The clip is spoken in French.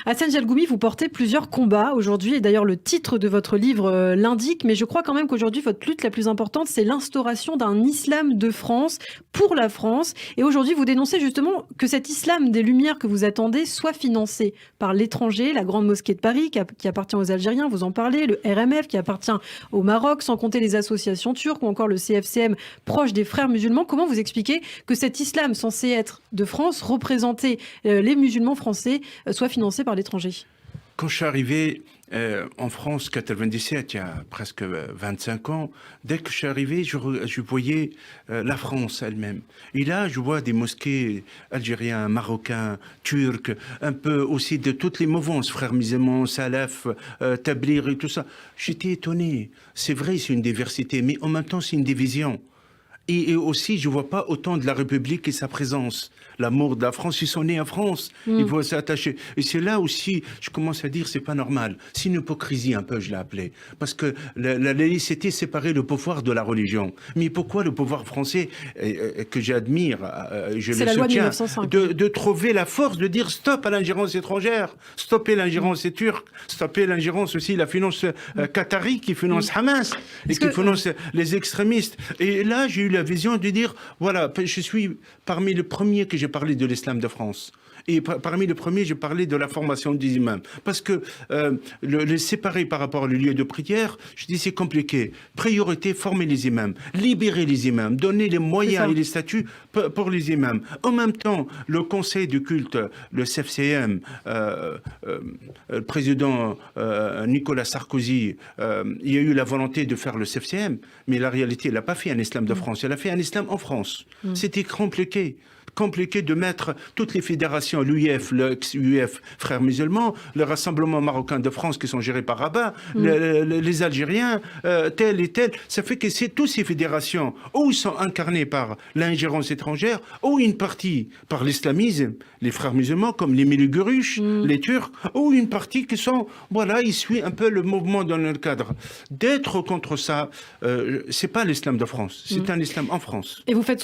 Hassan Jalgoumi, vous portez plusieurs combats aujourd'hui, et d'ailleurs le titre de votre livre l'indique, mais je crois quand même qu'aujourd'hui votre lutte la plus importante, c'est l'instauration d'un islam de France pour la France. Et aujourd'hui, vous dénoncez justement que cet islam des Lumières que vous attendez soit financé par l'étranger, la Grande Mosquée de Paris qui appartient aux Algériens, vous en parlez, le RMF qui appartient au Maroc, sans compter les associations turques ou encore le CFCM proche des frères musulmans. Comment vous expliquez que cet islam censé être de France, représenter les musulmans français, soit financé par l'étranger? Quand je suis arrivé en France, 97, il y a presque 25 ans, dès que je suis arrivé, je voyais la France elle-même. Et là, je vois des mosquées algériens, marocains, turcs, un peu aussi de toutes les mouvances, frères musulmans, salaf, tablir et tout ça. J'étais étonné. C'est vrai, c'est une diversité, mais en même temps, c'est une division. Et aussi, je ne vois pas autant de la République et sa présence. L'amour de la France, ils sont nés en France, ils vont s'attacher. Et c'est là aussi, je commence à dire, c'est pas normal. C'est une hypocrisie un peu, je l'ai appelé. Parce que la laïcité séparait le pouvoir de la religion. Mais pourquoi le pouvoir français, que j'admire, je le soutiens, de trouver la force de dire stop à l'ingérence étrangère, stopper l'ingérence turque, stopper l'ingérence aussi, la finance qatari qui finance Hamas et qui finance les extrémistes. Et là, j'ai eu la vision de dire, voilà, je suis parmi les premiers que j'ai parlé de l'islam de France. Et parmi les premiers, je parlais de la formation des imams. Parce que les séparer par rapport au lieu de prière, je dis c'est compliqué. Priorité, former les imams, libérer les imams, donner les moyens et les statuts pour les imams. En même temps, le conseil du culte, le CFCM, le président Nicolas Sarkozy, il y a eu la volonté de faire le CFCM, mais la réalité, il n'a pas fait un islam de France, il a fait un islam en France. C'était compliqué de mettre toutes les fédérations, l'UIF, l'ex-UIF, Frères musulmans, le Rassemblement marocain de France qui sont gérés par Rabat, les Algériens, tel et tel. Ça fait que c'est toutes ces fédérations, ou ils sont incarnées par l'ingérence étrangère, ou une partie par l'islamisme, les Frères musulmans, comme les Miligurush, les Turcs, ou une partie qui sont, voilà, ils suivent un peu le mouvement dans le cadre. D'être contre ça, c'est pas l'islam de France, c'est un islam en France. Et vous faites